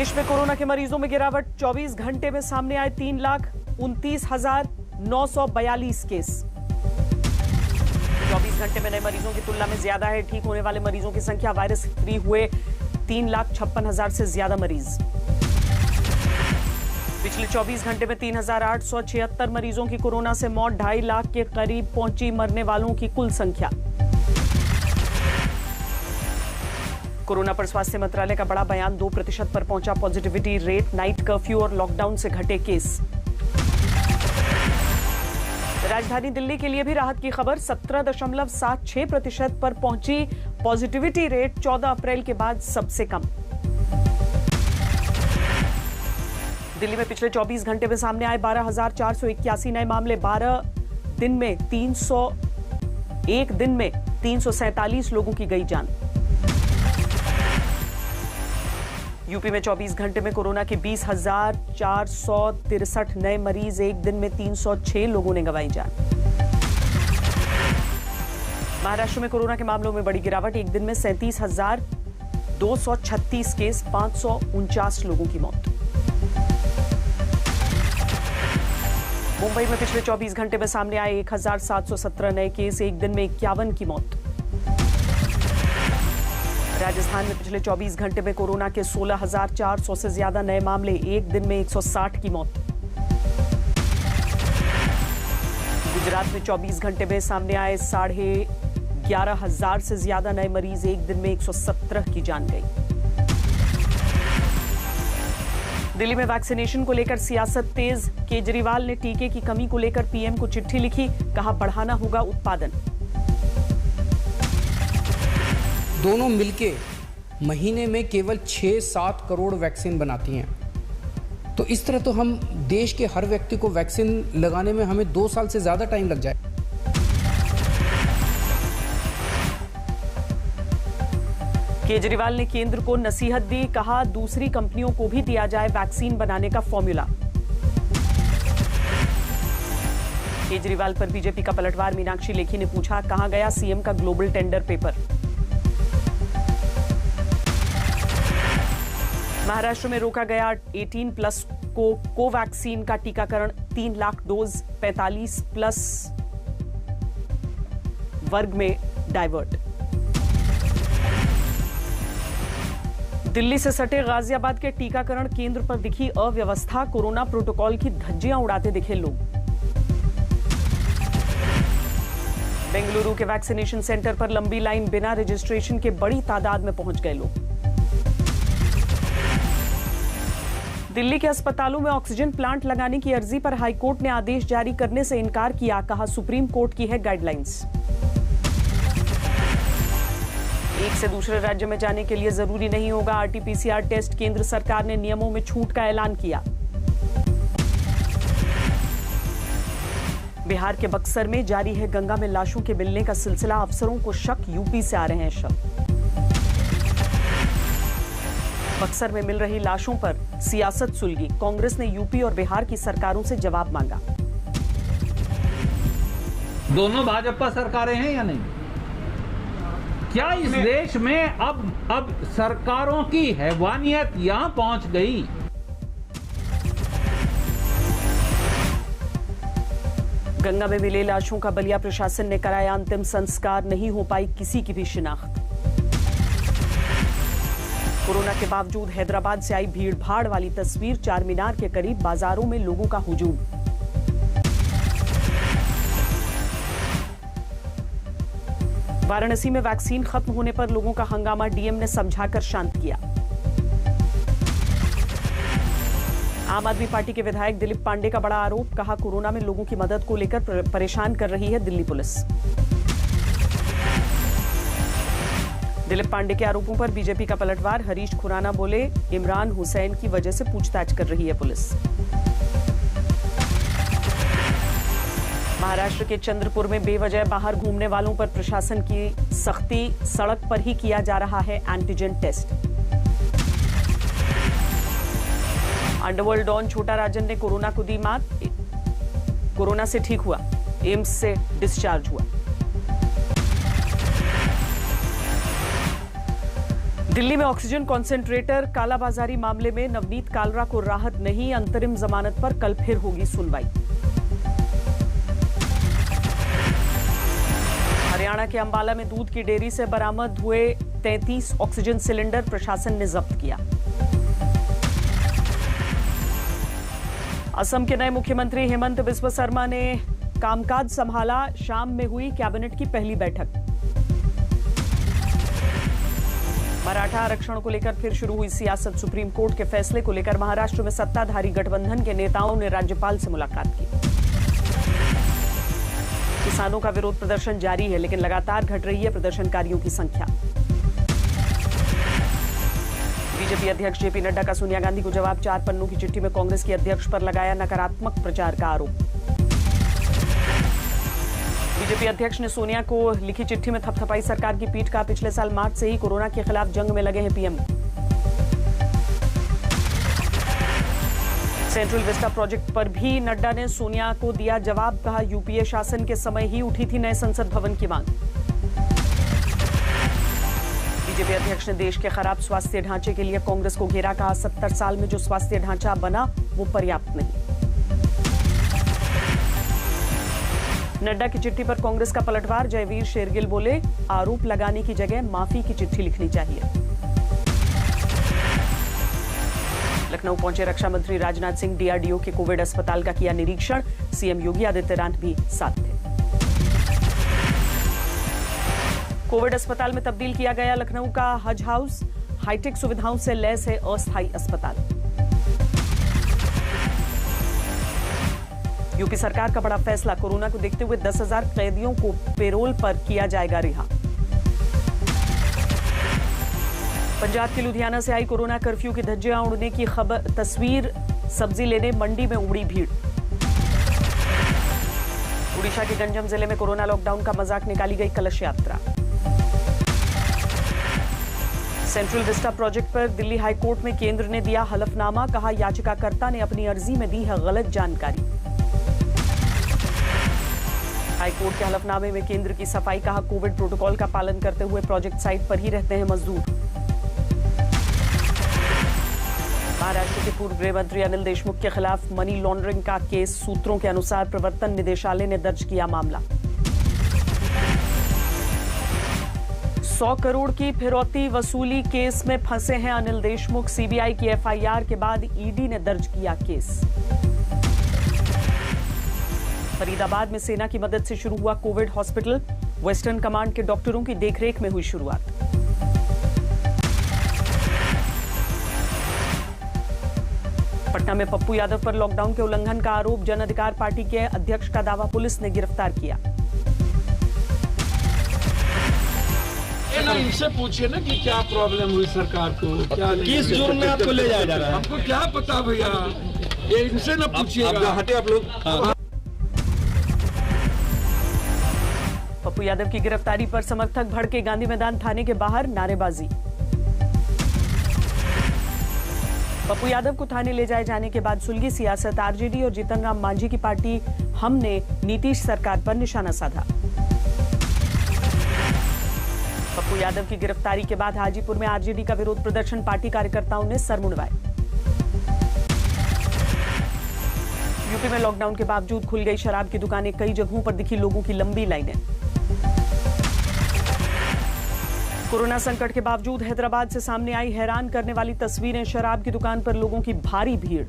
देश में कोरोना के मरीजों में गिरावट, 24 घंटे में सामने आए 3,29,942 केस। 24 घंटे में नए मरीजों की तुलना में ज्यादा है ठीक होने वाले मरीजों की संख्या। वायरस फ्री हुए 3,56,000 से ज्यादा मरीज। पिछले 24 घंटे में 3,876 मरीजों की कोरोना से मौत, 2.5 लाख के करीब पहुंची मरने वालों की कुल संख्या। कोरोना पर स्वास्थ्य मंत्रालय का बड़ा बयान, 2% पर पहुंचा पॉजिटिविटी रेट। नाइट कर्फ्यू और लॉकडाउन से घटे केस। राजधानी दिल्ली के लिए भी राहत की खबर, 17.76% पर पहुंची पॉजिटिविटी रेट, 14 अप्रैल के बाद सबसे कम। दिल्ली में पिछले 24 घंटे में सामने आए 12,481 नए मामले। 1 दिन में 347 लोगों की गई जान। यूपी में 24 घंटे में कोरोना के 20,463 नए मरीज। एक दिन में 306 लोगों ने गंवाई जान। महाराष्ट्र में कोरोना के मामलों में बड़ी गिरावट, एक दिन में 37,236 केस, 549 लोगों की मौत। मुंबई में पिछले 24 घंटे में सामने आए 1,717 नए केस। एक दिन में 51 की मौत। राजस्थान में पिछले 24 घंटे में कोरोना के 16,400 से ज्यादा नए मामले। एक दिन में 160 की मौत। गुजरात में 24 घंटे में सामने आए 11,500 से ज्यादा नए मरीज। एक दिन में 117 की जान गई। दिल्ली में वैक्सीनेशन को लेकर सियासत तेज, केजरीवाल ने टीके की कमी को लेकर पीएम को चिट्ठी लिखी, कहा बढ़ाना होगा उत्पादन। दोनों मिलके महीने में केवल 6-7 करोड़ वैक्सीन बनाती हैं। तो इस तरह तो हम देश के हर व्यक्ति को वैक्सीन लगाने में हमें 2 साल से ज्यादा टाइम लग जाए। केजरीवाल ने केंद्र को नसीहत दी, कहा दूसरी कंपनियों को भी दिया जाए वैक्सीन बनाने का फॉर्मूला। केजरीवाल पर बीजेपी का पलटवार, मीनाक्षी लेखी ने पूछा कहां गया सीएम का ग्लोबल टेंडर पेपर। महाराष्ट्र में रोका गया 18+ को कोवैक्सीन का टीकाकरण, 3 लाख डोज 45+ वर्ग में डाइवर्ट। दिल्ली से सटे गाजियाबाद के टीकाकरण केंद्र पर दिखी अव्यवस्था, कोरोना प्रोटोकॉल की धज्जियां उड़ाते दिखे लोग। बेंगलुरु के वैक्सीनेशन सेंटर पर लंबी लाइन, बिना रजिस्ट्रेशन के बड़ी तादाद में पहुंच गए लोग। दिल्ली के अस्पतालों में ऑक्सीजन प्लांट लगाने की अर्जी पर हाईकोर्ट ने आदेश जारी करने से इनकार किया, कहा सुप्रीम कोर्ट की है गाइडलाइंस। एक से दूसरे राज्य में जाने के लिए जरूरी नहीं होगा आरटीपीसीआर टेस्ट, केंद्र सरकार ने नियमों में छूट का ऐलान किया। बिहार के बक्सर में जारी है गंगा में लाशों के मिलने का सिलसिला, अफसरों को शक यूपी से आ रहे हैं शव। बक्सर में मिल रही लाशों पर सियासत सुलगी, कांग्रेस ने यूपी और बिहार की सरकारों से जवाब मांगा। दोनों भाजपा सरकारें हैं या नहीं? क्या इस देश में अब सरकारों की हैवानियत यहां पहुंच गई? गंगा में मिले लाशों का बलिया प्रशासन ने कराया अंतिम संस्कार, नहीं हो पाई किसी की भी शिनाख्त। कोरोना के बावजूद हैदराबाद से आई भीड़ भाड़ वाली तस्वीर, चार मीनार के करीब बाजारों में लोगों का हुजूम। वाराणसी में वैक्सीन खत्म होने पर लोगों का हंगामा, डीएम ने समझाकर शांत किया। आम आदमी पार्टी के विधायक दिलीप पांडे का बड़ा आरोप, कहा कोरोना में लोगों की मदद को लेकर परेशान कर रही है दिल्ली पुलिस। दिलीप पांडे के आरोपों पर बीजेपी का पलटवार, हरीश खुराना बोले इमरान हुसैन की वजह से पूछताछ कर रही है पुलिस। महाराष्ट्र के चंद्रपुर में बेवजह बाहर घूमने वालों पर प्रशासन की सख्ती, सड़क पर ही किया जा रहा है एंटीजन टेस्ट। अंडरवर्ल्ड डॉन छोटा राजन ने कोरोना को दी मात, कोरोना से ठीक हुआ, एम्स से डिस्चार्ज हुआ। दिल्ली में ऑक्सीजन कॉन्सेंट्रेटर कालाबाजारी मामले में नवनीत कालरा को राहत नहीं, अंतरिम जमानत पर कल फिर होगी सुनवाई। हरियाणा के अंबाला में दूध की डेयरी से बरामद हुए 33 ऑक्सीजन सिलेंडर प्रशासन ने जब्त किया। असम के नए मुख्यमंत्री हेमंत बिस्वा शर्मा ने कामकाज संभाला, शाम में हुई कैबिनेट की पहली बैठक। मराठा आरक्षण को लेकर फिर शुरू हुई सियासत, सुप्रीम कोर्ट के फैसले को लेकर महाराष्ट्र में सत्ताधारी गठबंधन के नेताओं ने राज्यपाल से मुलाकात की। किसानों का विरोध प्रदर्शन जारी है, लेकिन लगातार घट रही है प्रदर्शनकारियों की संख्या। बीजेपी अध्यक्ष जेपी नड्डा का सोनिया गांधी को जवाब, 4 पन्नों की चिट्ठी में कांग्रेस के अध्यक्ष पर लगाया नकारात्मक प्रचार का आरोप। बीजेपी अध्यक्ष ने सोनिया को लिखी चिट्ठी में थपथपाई सरकार की पीठ का, पिछले साल मार्च से ही कोरोना के खिलाफ जंग में लगे हैं पीएम। सेंट्रल विस्टा प्रोजेक्ट पर भी नड्डा ने सोनिया को दिया जवाब, कहा यूपीए शासन के समय ही उठी थी नए संसद भवन की मांग। बीजेपी अध्यक्ष ने देश के खराब स्वास्थ्य ढांचे के लिए कांग्रेस को घेरा, कहा 70 साल में जो स्वास्थ्य ढांचा बना वो पर्याप्त नहीं। नड्डा की चिट्ठी पर कांग्रेस का पलटवार, जयवीर शेरगिल बोले आरोप लगाने की जगह माफी की चिट्ठी लिखनी चाहिए। लखनऊ पहुंचे रक्षा मंत्री राजनाथ सिंह, डीआरडीओ के कोविड अस्पताल का किया निरीक्षण, सीएम योगी आदित्यनाथ भी साथ थे। कोविड अस्पताल में तब्दील किया गया लखनऊ का हज हाउस, हाईटेक सुविधाओं से लैस है अस्थायी अस्पताल। यूपी सरकार का बड़ा फैसला, कोरोना को देखते हुए 10,000 कैदियों को पेरोल पर किया जाएगा रिहा। पंजाब के लुधियाना से आई कोरोना कर्फ्यू की धज्जियां उड़ने की खबर, तस्वीर, सब्जी लेने मंडी में उमड़ी भीड़। उड़ीसा के गंजम जिले में कोरोना लॉकडाउन का मजाक निकाली गई कलश यात्रा। सेंट्रल विस्टा प्रोजेक्ट पर दिल्ली हाईकोर्ट में केंद्र ने दिया हलफनामा, कहा याचिकाकर्ता ने अपनी अर्जी में दी है गलत जानकारी। हाईकोर्ट के हलफनामे में केंद्र की सफाई, कहा कोविड प्रोटोकॉल का पालन करते हुए प्रोजेक्ट साइट पर ही रहते हैं मजदूर। महाराष्ट्र के पूर्व गृह मंत्री अनिल देशमुख के खिलाफ मनी लॉन्ड्रिंग का केस, सूत्रों के अनुसार प्रवर्तन निदेशालय ने दर्ज किया मामला। 100 करोड़ की फिरौती वसूली केस में फंसे हैं अनिल देशमुख, सीबीआई की एफआईआर के बाद ईडी ने दर्ज किया केस। फरीदाबाद में सेना की मदद से शुरू हुआ कोविड हॉस्पिटल, वेस्टर्न कमांड के डॉक्टरों की देखरेख में हुई शुरुआत। पटना में पप्पू यादव पर लॉकडाउन के उल्लंघन का आरोप, जन अधिकार पार्टी के अध्यक्ष का दावा पुलिस ने गिरफ्तार किया। इनसे पूछिए ना कि क्या प्रॉब्लम हुई सरकार को, क्या किस जुर्म में आपको ले जाया जा रहा है? हमको क्या पता भैया, ये इनसे ना पूछिएगा। हटे आप लोग। पप्पू यादव की गिरफ्तारी पर समर्थक भड़के, गांधी मैदान थाने के बाहर नारेबाजी। पप्पू यादव को थाने ले जाए जाने के बाद सुलगी सियासत, आरजेडी और जीतन राम मांझी की पार्टी हम ने नीतीश सरकार पर निशाना साधा। पप्पू यादव की गिरफ्तारी के बाद हाजीपुर में आरजेडी का विरोध प्रदर्शन, पार्टी कार्यकर्ताओं ने सर मुंडवाए। यूपी में लॉकडाउन के बावजूद खुल गई शराब की दुकानें, कई जगहों पर दिखी लोगों की लंबी लाइनें। कोरोना संकट के बावजूद हैदराबाद से सामने आई हैरान करने वाली तस्वीरें, शराब की दुकान पर लोगों की भारी भीड़।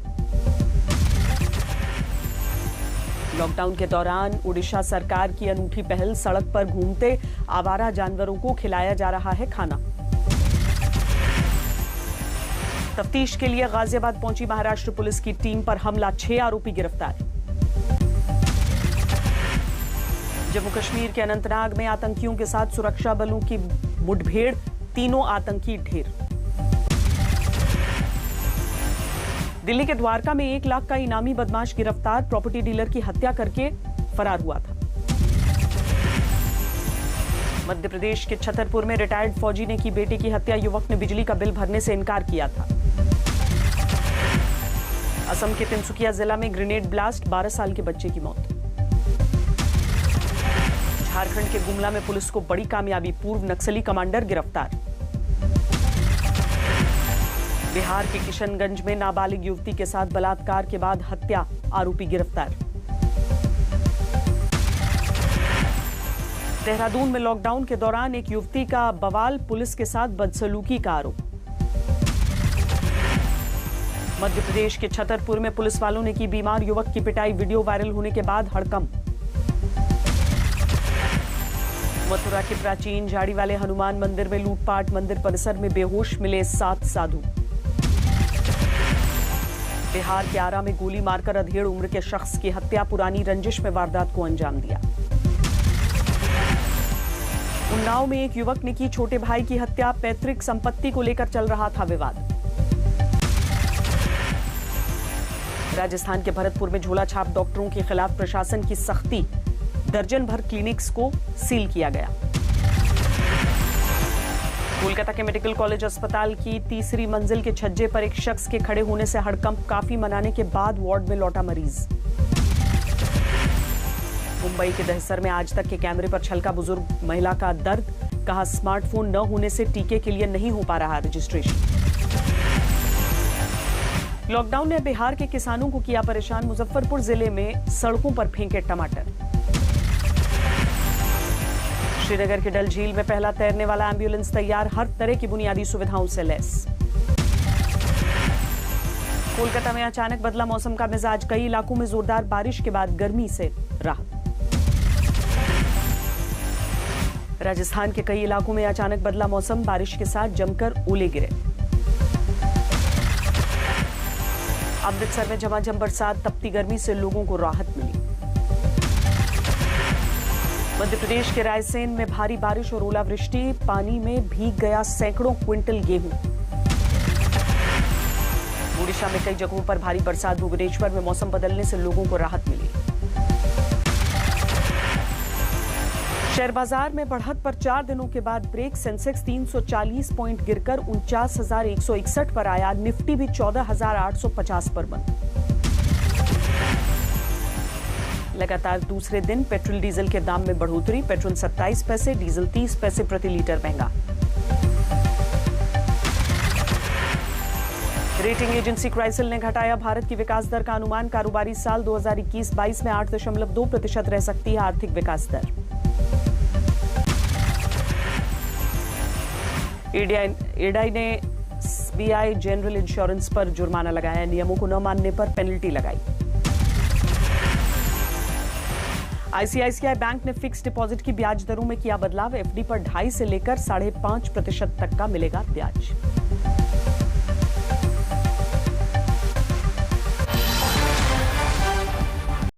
लॉकडाउन के दौरान उड़ीसा सरकार की अनूठी पहल, सड़क पर घूमते आवारा जानवरों को खिलाया जा रहा है खाना। तफ्तीश के लिए गाजियाबाद पहुंची महाराष्ट्र पुलिस की टीम पर हमला, 6 आरोपी गिरफ्तार। जम्मू कश्मीर के अनंतनाग में आतंकियों के साथ सुरक्षा बलों की मुठभेड़, 3 आतंकी ढेर। दिल्ली के द्वारका में 1 लाख का इनामी बदमाश गिरफ्तार, प्रॉपर्टी डीलर की हत्या करके फरार हुआ था। मध्य प्रदेश के छतरपुर में रिटायर्ड फौजी ने की बेटे की हत्या, युवक ने बिजली का बिल भरने से इनकार किया था। असम के तिनसुकिया जिला में ग्रेनेड ब्लास्ट, 12 साल के बच्चे की मौत। झारखंड के गुमला में पुलिस को बड़ी कामयाबी, पूर्व नक्सली कमांडर गिरफ्तार। बिहार के किशनगंज में नाबालिग युवती के साथ बलात्कार के बाद हत्या, आरोपी गिरफ्तार। देहरादून में लॉकडाउन के दौरान एक युवती का बवाल, पुलिस के साथ बदसलूकी का आरोप। मध्य प्रदेश के छतरपुर में पुलिस वालों ने की बीमार युवक की पिटाई, वीडियो वायरल होने के बाद हड़कंप। मथुरा के प्राचीन झाड़ी वाले हनुमान मंदिर में लूटपाट, मंदिर परिसर में बेहोश मिले 7 साधु। बिहार के आरा में गोली मारकर अधेड़ उम्र के शख्स की हत्या, पुरानी रंजिश में वारदात को अंजाम दिया। उन्नाव में एक युवक ने की छोटे भाई की हत्या, पैतृक संपत्ति को लेकर चल रहा था विवाद। राजस्थान के भरतपुर में झोला छाप डॉक्टरों के खिलाफ प्रशासन की सख्ती, दर्जन भर क्लिनिक्स को सील किया गया। कोलकाता के मेडिकल कॉलेज अस्पताल की तीसरी मंजिल के छज्जे पर एक शख्स के खड़े होने से हड़कंप, काफी मनाने के बाद वार्ड में लौटा मरीज। मुंबई के दहसर में आज तक के कैमरे पर छलका बुजुर्ग महिला का दर्द, कहा स्मार्टफोन न होने से टीके के लिए नहीं हो पा रहा रजिस्ट्रेशन। लॉकडाउन ने बिहार के किसानों को किया परेशान, मुजफ्फरपुर जिले में सड़कों पर फेंके टमाटर। श्रीनगर के डल झील में पहला तैरने वाला एम्बुलेंस तैयार, हर तरह की बुनियादी सुविधाओं से लैस। कोलकाता में अचानक बदला मौसम का मिजाज, कई इलाकों में जोरदार बारिश के बाद गर्मी से राहत। राजस्थान के कई इलाकों में अचानक बदला मौसम, बारिश के साथ जमकर ओले गिरे। अमृतसर में झमाझम बरसात, तपती गर्मी से लोगों को राहत मिली। मध्य प्रदेश के रायसेन में भारी बारिश और ओलावृष्टि, पानी में भीग गया सैकड़ों क्विंटल गेहूं। ओडिशा में कई जगहों पर भारी बरसात, भुवनेश्वर में मौसम बदलने से लोगों को राहत मिली। शेयर बाजार में बढ़त पर 4 दिनों के बाद ब्रेक, सेंसेक्स 340 पॉइंट गिरकर 49,161 पर आया, निफ्टी भी 14,850 पर बंद। लगातार दूसरे दिन पेट्रोल डीजल के दाम में बढ़ोतरी, पेट्रोल 27 पैसे, डीजल 30 पैसे प्रति लीटर महंगा। रेटिंग एजेंसी क्राइसिल ने घटाया भारत की विकास दर का अनुमान, कारोबारी साल 2021-22 में 8.2% रह सकती है आर्थिक विकास दर। एडाई ने एसबीआई जनरल इंश्योरेंस पर जुर्माना लगाया, नियमों को न मानने पर पेनल्टी लगाई। आईसीआईसीआई बैंक ने फिक्स डिपॉजिट की ब्याज दरों में किया बदलाव, एफडी पर 2.5 से लेकर 5.5% तक का मिलेगा ब्याज।